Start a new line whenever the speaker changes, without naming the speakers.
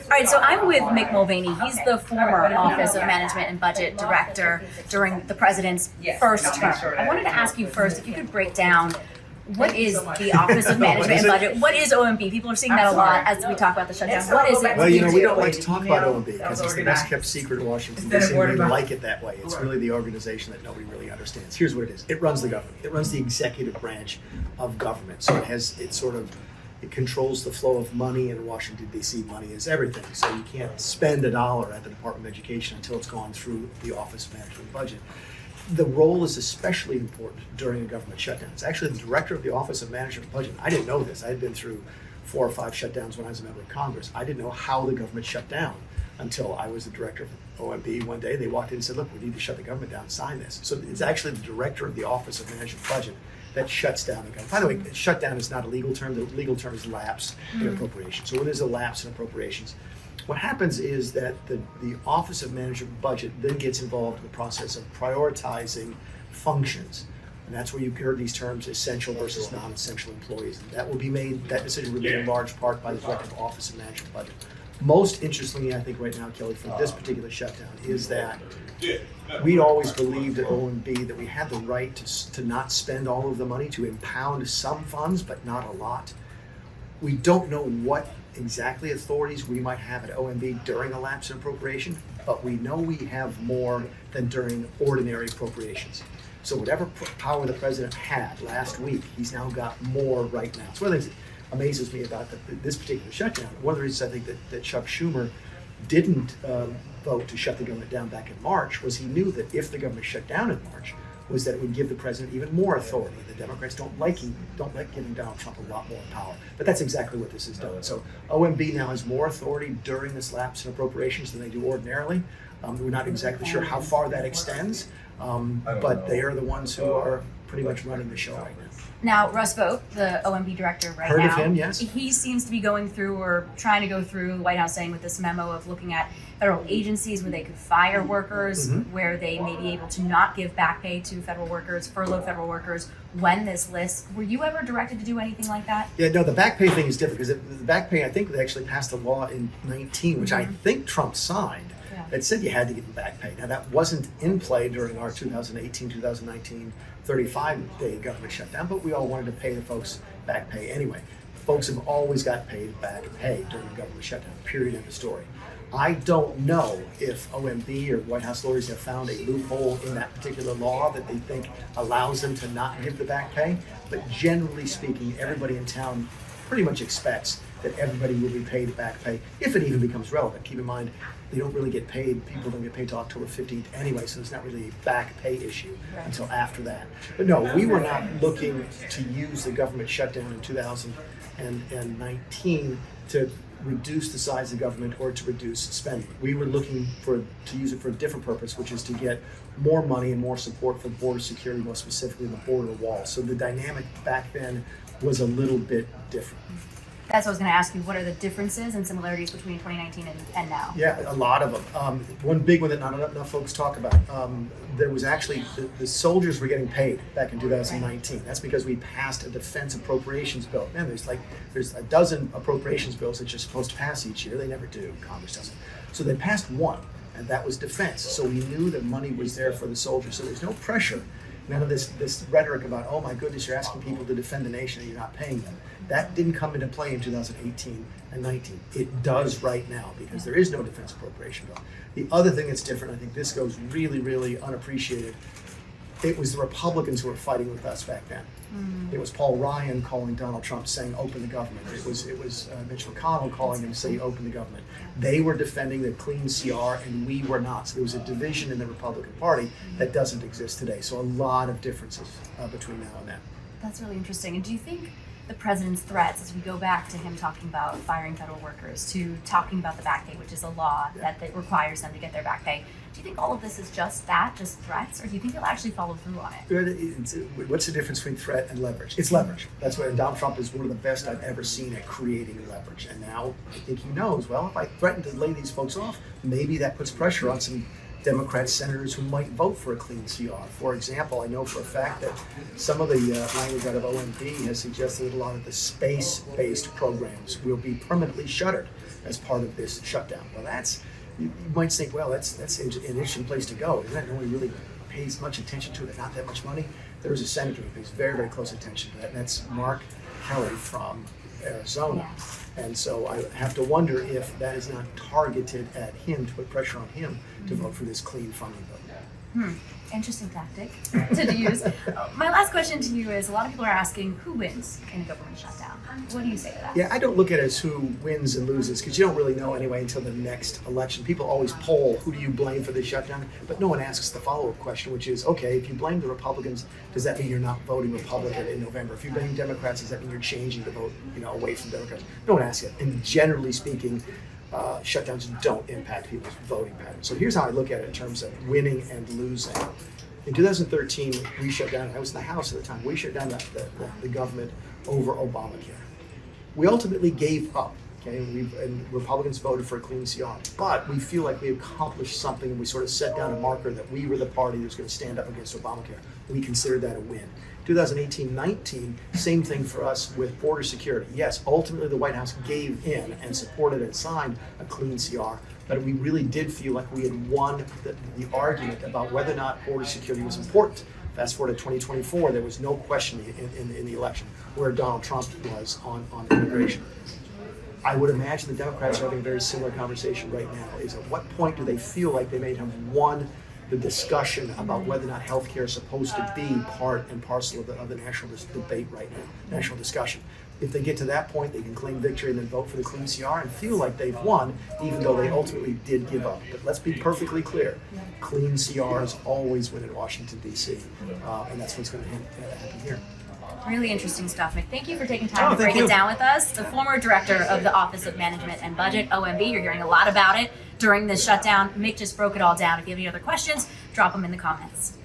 All right, so I'm with Mick Mulvaney. He's the former Office of Management and Budget Director during the president's first term. I wanted to ask you first if you could break down what is the Office of Management and Budget? What is OMB? People are seeing that a lot as we talk about the shutdown. What is it?
Well, we don't like to talk about OMB because it's the best kept secret in Washington, D.C. We like it that way. It's really the organization that nobody really understands. Here's what it is. It runs the government. It runs the executive branch of government. So it controls the flow of money in Washington, D.C. Money is everything. So you can't spend a dollar at the Department of Education until it's gone through the Office of Management and Budget. The role is especially important during a government shutdown. It's actually the director of the Office of Management and Budget. I didn't know this. I had been through 4 or 5 shutdowns when I was a member of Congress. I didn't know how the government shut down until I was the director of OMB. One day they walked in and said, look, we need to shut the government down, sign this. So it's actually the director of the Office of Management and Budget that shuts down the government. By the way, shutdown is not a legal term. The legal term is lapse in appropriations. So when there's a lapse in appropriations, what happens is that the Office of Management and Budget then gets involved in the process of prioritizing functions. And that's where you've heard these terms, essential versus non-essential employees. And that decision will be made in large part by the Director of Office of Management and Budget. Most interestingly, I think right now, Kelly, for this particular shutdown, is that we'd always believed at OMB that we had the right to not spend all of the money, to impound some funds, but not a lot. We don't know what exactly authorities we might have at OMB during a lapse in appropriation, but we know we have more than during ordinary appropriations. So whatever power the president had last week, he's now got more right now. It's one of the things that amazes me about this particular shutdown. One of the reasons I think that Chuck Schumer didn't vote to shut the government down back in March was he knew that if the government shut down in March, was that it would give the president even more authority. The Democrats don't like giving Donald Trump a lot more power, but that's exactly what this has done. So OMB now has more authority during this lapse in appropriations than they do ordinarily. We're not exactly sure how far that extends, but they are the ones who are pretty much running the show right now.
Now, Russ Vought, the OMB director now.
Heard of him, yes.
He seems to be going through or trying to go through the White House saying with this memo of looking at federal agencies where they could fire workers, where they may be able to not give back pay to federal workers, furlough federal workers when this list. Were you ever directed to do anything like that?
Yeah, no, the back pay thing is different because the back pay, I think they actually passed a law in 19, which I think Trump signed. That said you had to give them back pay. Now that wasn't in play during our 2018-2019 35-day government shutdown, but we all wanted to pay the folks back pay anyway. Folks have always got paid back pay during the government shutdown, period, end of story. I don't know if OMB or White House lawyers have found a loophole in that particular law that they think allows them to not give the back pay, but generally speaking, everybody in town pretty much expects that everybody will be paid back pay if it even becomes relevant. Keep in mind, they don't really get paid, people don't get paid till October 15th anyway, so it's not really a back pay issue until after that. But no, we were not looking to use the government shutdown in 2019 to reduce the size of government or to reduce spending. We were looking to use it for a different purpose, which is to get more money and more support for border security, most specifically the border wall. So the dynamic back then was a little bit different.
That's what I was going to ask you. What are the differences and similarities between 2019 and now?
Yeah, a lot of them. One big one that not enough folks talk about. There was actually, the soldiers were getting paid back in 2019. That's because we passed a defense appropriations bill. Man, there's a dozen appropriations bills that you're supposed to pass each year. They never do. Congress doesn't. So they passed one, and that was defense. So we knew that money was there for the soldiers. So there's no pressure. None of this rhetoric about, oh my goodness, you're asking people to defend the nation and you're not paying them. That didn't come into play in 2018 and 19. It does right now because there is no defense appropriation bill. The other thing that's different, I think this goes really, really unappreciated, it was the Republicans who were fighting with us back then. It was Paul Ryan calling Donald Trump saying open the government. It was Mitch McConnell calling him saying open the government. They were defending the clean CR and we were not. So there was a division in the Republican Party that doesn't exist today. So a lot of differences between now and then.
That's really interesting. And do you think the president's threats, as we go back to him talking about firing federal workers, to talking about the back pay, which is a law that requires them to get their back pay, do you think all of this is just threats, or do you think he'll actually follow through on it?
What's the difference between threat and leverage? It's leverage. That's why Donald Trump is one of the best I've ever seen at creating leverage. And now I think he knows, well, if I threaten to lay these folks off, maybe that puts pressure on some Democrat senators who might vote for a clean CR. For example, I know for a fact that some of the language out of OMB has suggested that a lot of the space-based programs will be permanently shuttered. as part of this shutdown. Well, you might think, well, that's an interesting place to go. Isn't that nobody really pays much attention to it, not that much money? There is a senator who pays very, very close attention to that, and that's Mark Kellie from Arizona. And so I have to wonder if that is not targeted at him, to put pressure on him to vote for this clean funding bill.
Interesting tactic to use. My last question to you is, a lot of people are asking who wins in a government shutdown. What do you say to that?
Yeah, I don't look at it as who wins and loses, because you don't really know anyway until the next election. People always poll, who do you blame for this shutdown? But no one asks the follow-up question, which is, okay, if you blame the Republicans, does that mean you're not voting Republican in November? If you blame Democrats, does that mean you're changing the vote, away from Democrats? No one asks it. And generally speaking, shutdowns don't impact people's voting patterns. So here's how I look at it in terms of winning and losing. In 2013, we shut down, I was in the House at the time, we shut down the government over Obamacare. We ultimately gave up, okay, and Republicans voted for a clean CR, but we feel like we accomplished something, and we sort of set down a marker that we were the party that was going to stand up against Obamacare. We considered that a win. 2018-19, same thing for us with border security. Yes, ultimately the White House gave in and supported and signed a clean CR, but we really did feel like we had won the argument about whether or not border security was important. Fast forward to 2024, there was no question in the election where Donald Trump was on immigration. I would imagine the Democrats are having a very similar conversation right now, is at what point do they feel like they may have won the discussion about whether or not healthcare is supposed to be part and parcel of the national debate right now, national discussion. If they get to that point, they can claim victory and then vote for the clean CR and feel like they've won, even though they ultimately did give up. But let's be perfectly clear, clean CRs always win in Washington, D.C., and that's what's going to happen here.
Really interesting stuff, Mick. Thank you for taking time to break it down with us. The former director of the Office of Management and Budget, OMB, you're hearing a lot about it during this shutdown. Mick just broke it all down. If you have any other questions, drop them in the comments.